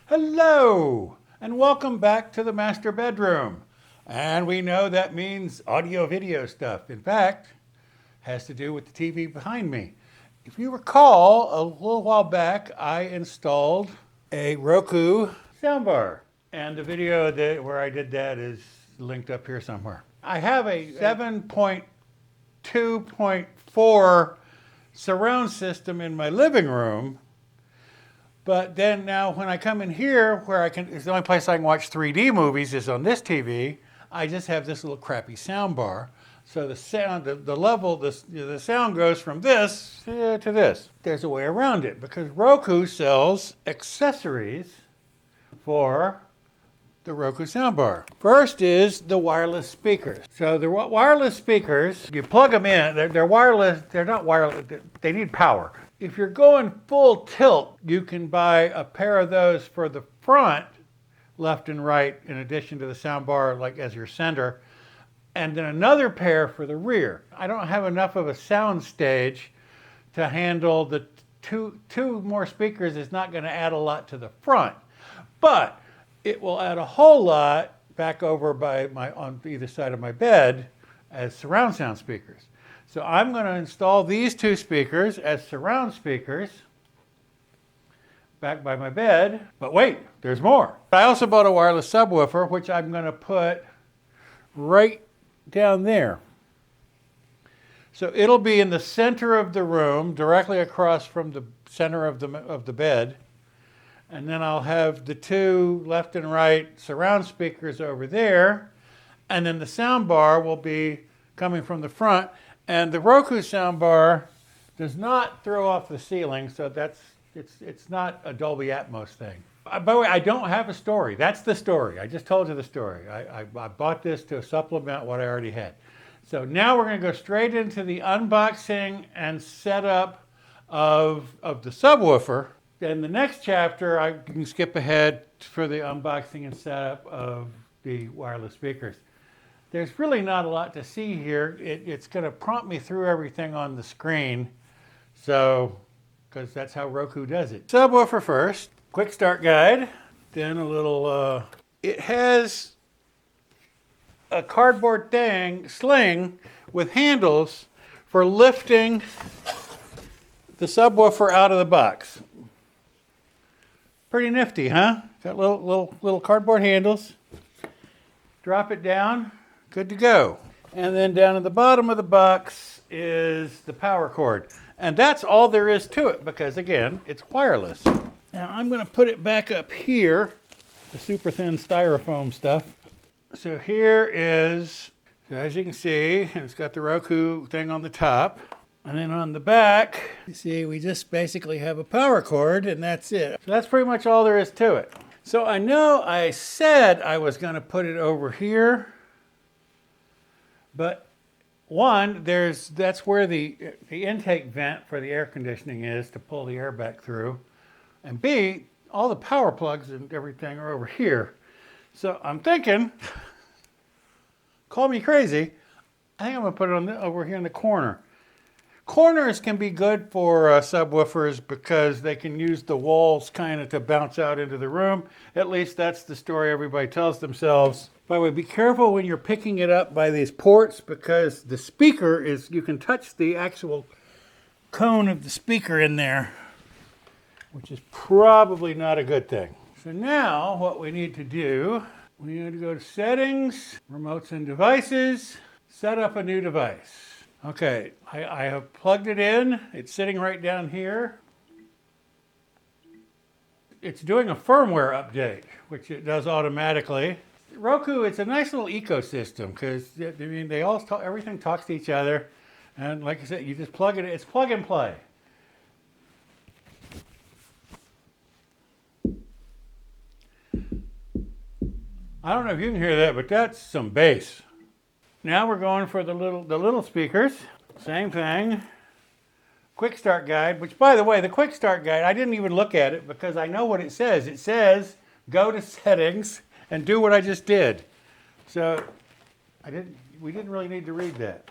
Hello, and welcome back to the master bedroom. And we know that means audio-video stuff. In fact, has to do with the TV behind me. If you recall, a little while back, I installed a Roku soundbar. And the video where I did that is linked up here somewhere. I have a 7.2.4 surround system in my living room. But then now when I come in here, it's the only place I can watch 3D movies is on this TV, I just have this little crappy sound bar. So the sound, the sound goes from this to this. There's a way around it because Roku sells accessories for the Roku soundbar. First is the wireless speakers. So the wireless speakers, you plug them in, they're wireless, they're not wireless, they need power. If you're going full tilt, you can buy a pair of those for the front, left and right, in addition to the soundbar, like as your center, and then another pair for the rear. I don't have enough of a sound stage to handle the two more speakers. Is not going to add a lot to the front, but it will add a whole lot back over on either side of my bed as surround sound speakers. So I'm going to install these two speakers as surround speakers back by my bed. But wait, there's more. I also bought a wireless subwoofer, which I'm going to put right down there. So it'll be in the center of the room, directly across from the center of the bed. And then I'll have the two left and right surround speakers over there. And then the sound bar will be coming from the front. And the Roku soundbar does not throw off the ceiling, so it's not a Dolby Atmos thing. By the way, I don't have a story. That's the story. I just told you the story. I bought this to supplement what I already had. So now we're going to go straight into the unboxing and setup of the subwoofer. In the next chapter, I can skip ahead for the unboxing and setup of the wireless speakers. There's really not a lot to see here. It's going to prompt me through everything on the screen, because that's how Roku does it. Subwoofer first, quick start guide, then a little, it has a cardboard sling with handles for lifting the subwoofer out of the box. Pretty nifty, huh? Got little cardboard handles. Drop it down. Good to go. And then down at the bottom of the box is the power cord. And that's all there is to it because, again, it's wireless. Now I'm going to put it back up here, the super thin styrofoam stuff. So here is, as you can see, it's got the Roku thing on the top. And then on the back, you see, we just basically have a power cord and that's it. So that's pretty much all there is to it. So I know I said I was going to put it over here. But one, that's where the intake vent for the air conditioning is to pull the air back through. And B, all the power plugs and everything are over here. So I'm thinking, call me crazy, I think I'm going to put it over here in the corner. Corners can be good for subwoofers because they can use the walls kind of to bounce out into the room. At least that's the story everybody tells themselves. By the way, be careful when you're picking it up by these ports because the speaker you can touch the actual cone of the speaker in there, which is probably not a good thing. So now what we need to do, we need to go to settings, remotes and devices, set up a new device. Okay, I have plugged it in. It's sitting right down here. It's doing a firmware update, which it does automatically. Roku, it's a nice little ecosystem because I mean everything talks to each other, and like I said, you just plug it in. It's plug and play. I don't know if you can hear that, but that's some bass. Now we're going for the little speakers. Same thing. Quick start guide, which by the way, the quick start guide, I didn't even look at it because I know what it says. It says go to settings and do what I just did. So we didn't really need to read that.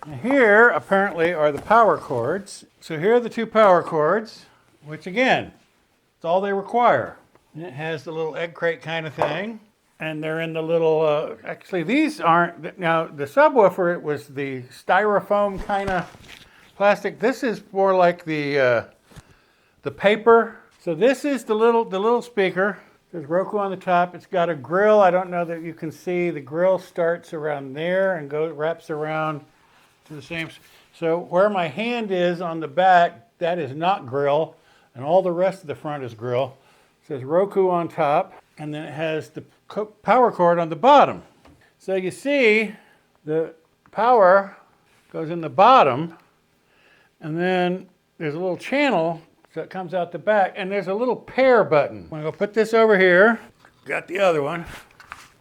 And here apparently are the power cords. So here are the two power cords, which again, it's all they require. And it has the little egg crate kind of thing. And they're in the little, actually these aren't, now the subwoofer, it was the styrofoam kind of plastic. This is more like the paper. So this is the little speaker. There's Roku on the top. It's got a grill. I don't know that you can see. The grill starts around there and wraps around to the same. So where my hand is on the back, that is not grill, and all the rest of the front is grill. It says Roku on top, and then it has the power cord on the bottom. So you see the power goes in the bottom, and then there's a little channel, so it comes out the back, and there's a little pair button. I'm gonna go put this over here. Got the other one,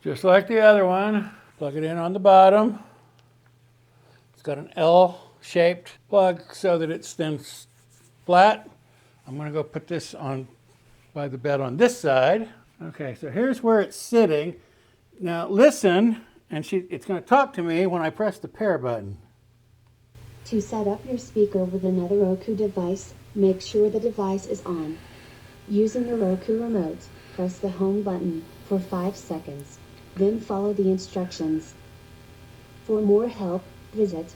just like the other one. Plug it in on the bottom. It's got an L-shaped plug so that it's then flat. I'm gonna go put this on by the bed on this side. Okay, so here's where it's sitting. Now listen, and it's gonna talk to me when I press the pair button. To set up your speaker with another Roku device, make sure the device is on. Using the Roku remote, press the home button for 5 seconds, then follow the instructions. For more help, visit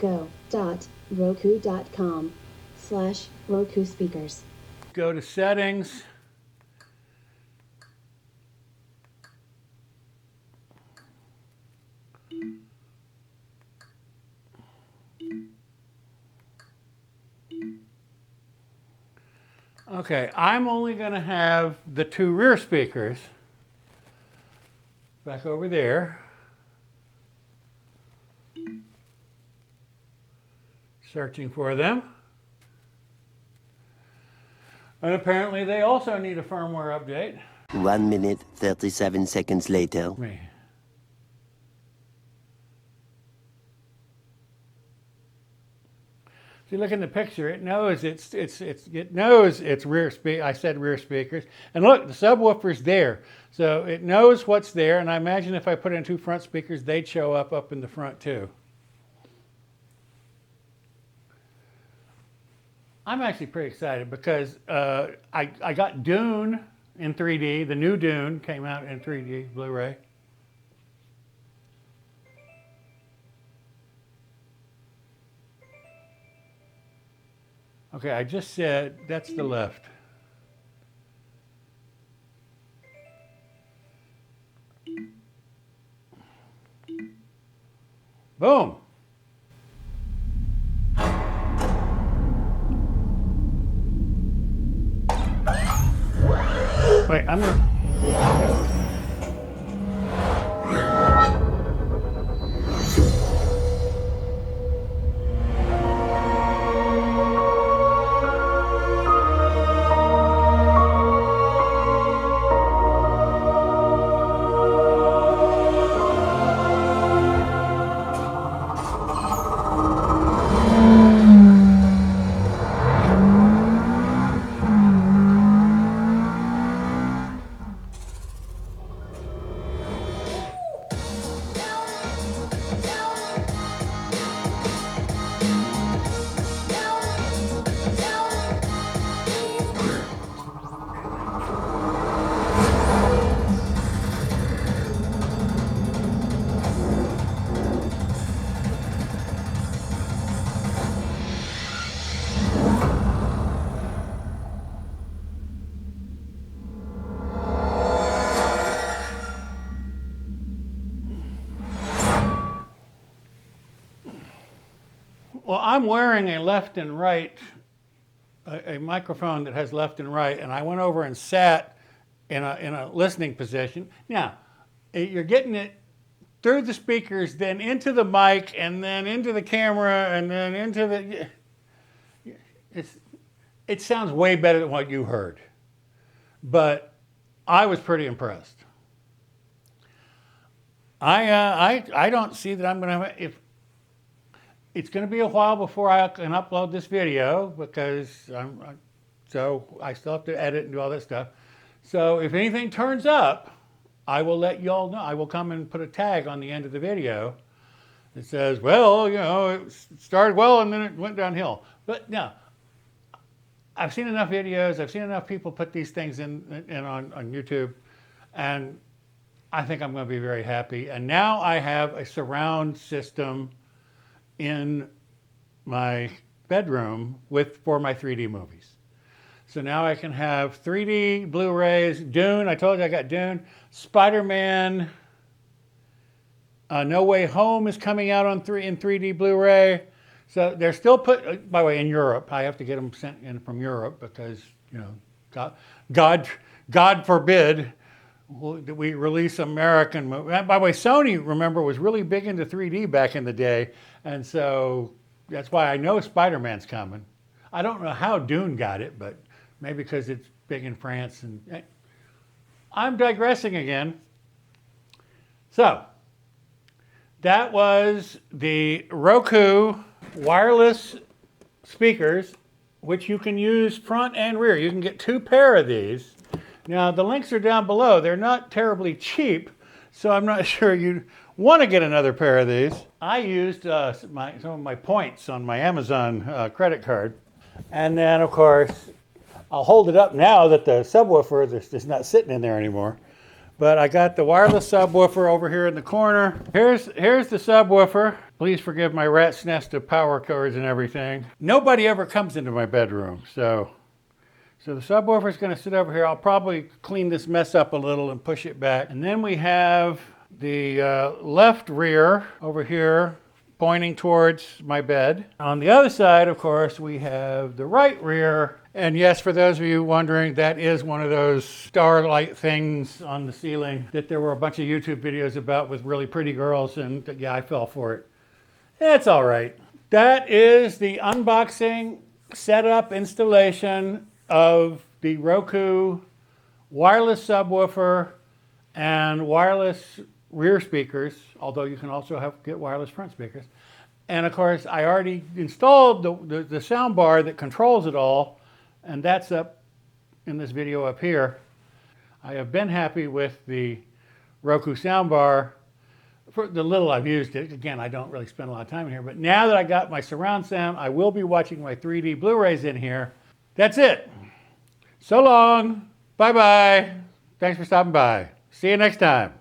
go.roku.com/Roku speakers. Go to settings. Okay, I'm only going to have the 2 rear speakers back over there. Searching for them. And apparently they also need a firmware update. 1 minute, 37 seconds later. If you look in the picture, it knows it knows it's rear speak. I said rear speakers, and look, the subwoofer's there, so it knows what's there. And I imagine if I put in 2 front speakers, they'd show up in the front too. I'm actually pretty excited because I got Dune in 3D. The new Dune came out in 3D Blu-ray. Okay, I just said that's the left. Boom. Wait, I'm gonna... Well, I'm wearing a left and right, a microphone that has left and right, and I went over and sat in a listening position. Now, you're getting it through the speakers, then into the mic, and then into the camera, and then into the... It sounds way better than what you heard, but I was pretty impressed. I don't see that I'm going to have... It's going to be a while before I can upload this video because so I still have to edit and do all that stuff. So if anything turns up, I will let you all know. I will come and put a tag on the end of the video that says, well, you know, it started well and then it went downhill. But no, I've seen enough videos, I've seen enough people put these things in on YouTube, and I think I'm going to be very happy. And now I have a surround system in my bedroom for my 3D movies. So now I can have 3D Blu-rays, Dune, I told you I got Dune, Spider-Man, No Way Home is coming out in 3D Blu-ray. So they're still by the way, in Europe. I have to get them sent in from Europe because, you know, God forbid that we release American movies. By the way, Sony, remember, was really big into 3D back in the day. And so that's why I know Spider-Man's coming. I don't know how Dune got it, but maybe because it's big in France. And I'm digressing again. So that was the Roku wireless speakers, which you can use front and rear. You can get 2 pair of these. Now the links are down below. They're not terribly cheap, so I'm not sure you'd want to get another pair of these. I used some of my points on my Amazon credit card. And then of course, I'll hold it up now that the subwoofer is not sitting in there anymore. But I got the wireless subwoofer over here in the corner. Here's the subwoofer. Please forgive my rat's nest of power cords and everything. Nobody ever comes into my bedroom, so the subwoofer is going to sit over here. I'll probably clean this mess up a little and push it back. And then we have the left rear over here pointing towards my bed. On the other side, of course, we have the right rear. And yes, for those of you wondering, that is one of those starlight things on the ceiling that there were a bunch of YouTube videos about with really pretty girls, and yeah, I fell for it. It's all right. That is the unboxing, setup, installation of the Roku wireless subwoofer and wireless rear speakers, although you can also get wireless front speakers. And of course, I already installed the sound bar that controls it all, and that's up in this video up here. I have been happy with the Roku soundbar for the little I've used it. Again, I don't really spend a lot of time in here, but now that I got my surround sound, I will be watching my 3D Blu-rays in here. That's it. So long. Bye-bye. Thanks for stopping by. See you next time.